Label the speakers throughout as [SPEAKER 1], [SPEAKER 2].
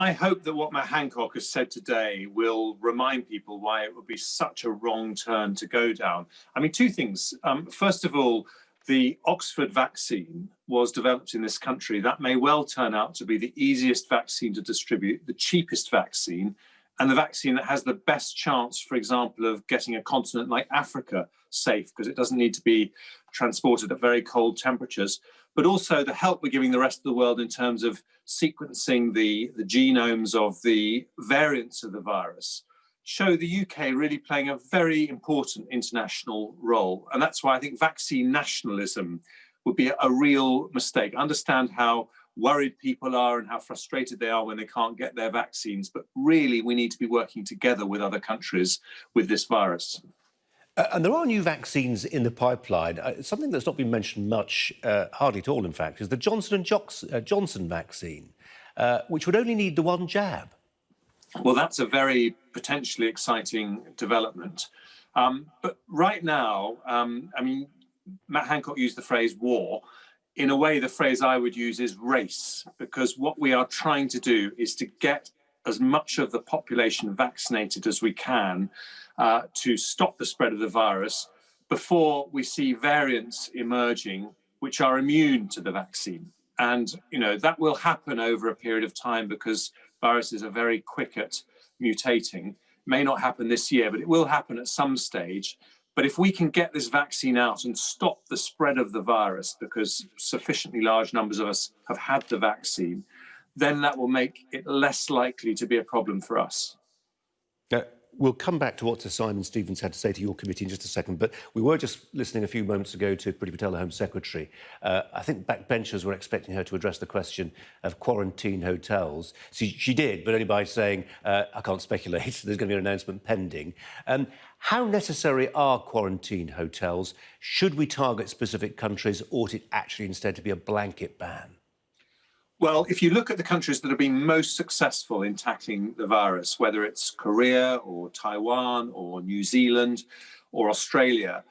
[SPEAKER 1] I hope that what Matt Hancock has said today will remind people why it would be such a wrong turn to go down. I mean, two things. First of all, the Oxford vaccine was developed in this country. That may well turn out to be the easiest vaccine to distribute, the cheapest vaccine, and the vaccine that has the best chance, for example, of getting a continent like Africa safe, because it doesn't need to be transported at very cold temperatures, but also the help we're giving the rest of the world in terms of sequencing the genomes of the variants of the virus show the UK really playing a very important international role. And that's why I think vaccine nationalism would be a real mistake. I understand how worried people are and how frustrated they are when they can't get their vaccines, but really we need to be working together with other countries with this virus.
[SPEAKER 2] And there are new vaccines in the pipeline. Something that's not been mentioned much, hardly at all, in fact, is the Johnson & Johnson vaccine, which would only need the one jab.
[SPEAKER 1] Well, that's a very potentially exciting development. But right now, I mean, Matt Hancock used the phrase war. In a way, the phrase I would use is race, because what we are trying to do is to get as much of the population vaccinated as we can to stop the spread of the virus before we see variants emerging which are immune to the vaccine. And, you know, that will happen over a period of time because viruses are very quick at mutating. May not happen this year, but it will happen at some stage. But if we can get this vaccine out and stop the spread of the virus, because sufficiently large numbers of us have had the vaccine, then that will make it less likely to be a problem for us.
[SPEAKER 2] We'll come back to what Sir Simon Stevens had to say to your committee in just a second, but we were just listening a few moments ago to Priti Patel, the Home Secretary. I think backbenchers were expecting her to address the question of quarantine hotels. She did, but only by saying, I can't speculate, there's going to be an announcement pending. How necessary are quarantine hotels? Should we target specific countries, or ought it actually instead to be a blanket ban?
[SPEAKER 1] Well, if you look at the countries that have been most successful in tackling the virus, whether it's Korea or Taiwan or New Zealand or Australia,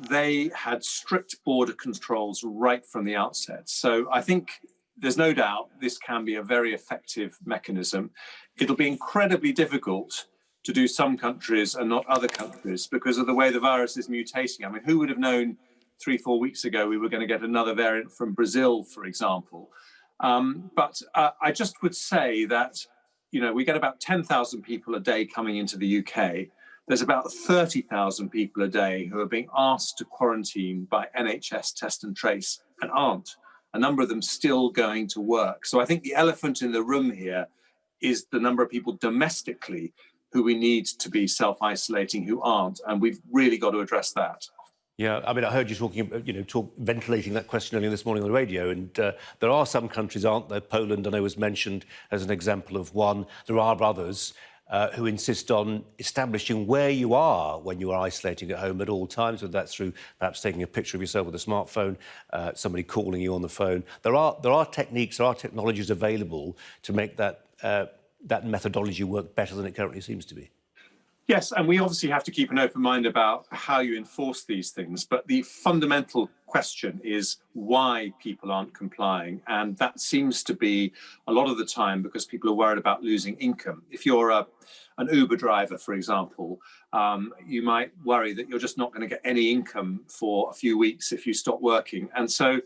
[SPEAKER 1] they had strict border controls right from the outset. So I think there's no doubt this can be a very effective mechanism. It'll be incredibly difficult to do some countries and not other countries because of the way the virus is mutating. I mean, who would have known 3-4 weeks ago we were going to get another variant from Brazil, for example? But I just would say that, you know, we get about 10,000 people a day coming into the UK. There's about 30,000 people a day who are being asked to quarantine by NHS Test and Trace and aren't. A number of them still going to work. So I think the elephant in the room here is the number of people domestically who we need to be self-isolating who aren't. And we've really got to address that.
[SPEAKER 2] Yeah, I mean, I heard you talking, ventilating that question earlier this morning on the radio, and there are some countries, aren't there? Poland, I know, was mentioned as an example of one. There are others who insist on establishing where you are when you are isolating at home at all times, whether that's through perhaps taking a picture of yourself with a smartphone, somebody calling you on the phone. There are techniques, there are technologies available to make that methodology work better than it currently seems to be.
[SPEAKER 1] Yes, and we obviously have to keep an open mind about how you enforce these things. But the fundamental question is why people aren't complying. And that seems to be a lot of the time because people are worried about losing income. If you're an Uber driver, for example, you might worry that you're just not going to get any income for a few weeks if you stop working. And so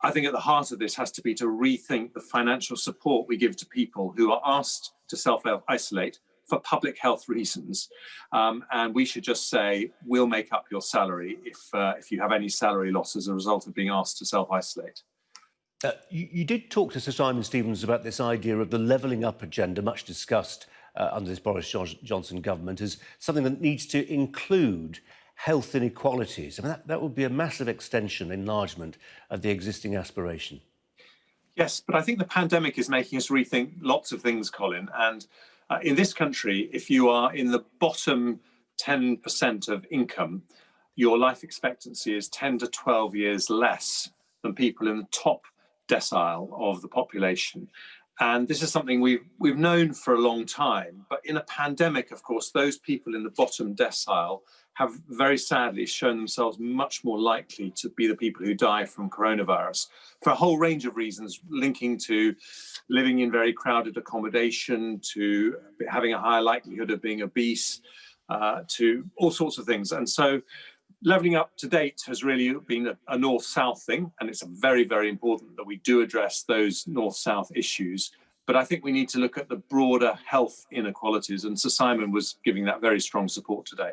[SPEAKER 1] I think at the heart of this has to be to rethink the financial support we give to people who are asked to self-isolate for public health reasons. And we should just say, we'll make up your salary if you have any salary loss as a result of being asked to self-isolate.
[SPEAKER 2] You did talk to Sir Simon Stevens about this idea of the levelling up agenda, much discussed under this Boris Johnson government, as something that needs to include health inequalities. I mean, that would be a massive extension, enlargement of the existing aspiration.
[SPEAKER 1] Yes, but I think the pandemic is making us rethink lots of things, Colin. And in this country, if you are in the bottom 10% of income, your life expectancy is 10 to 12 years less than people in the top decile of the population. And this is something we've known for a long time. But in a pandemic, of course, those people in the bottom decile have very sadly shown themselves much more likely to be the people who die from coronavirus for a whole range of reasons, linking to living in very crowded accommodation, to having a higher likelihood of being obese, to all sorts of things. And so levelling up to date has really been a north-south thing, and it's very, very important that we do address those north-south issues. But I think we need to look at the broader health inequalities, and Sir Simon was giving that very strong support today.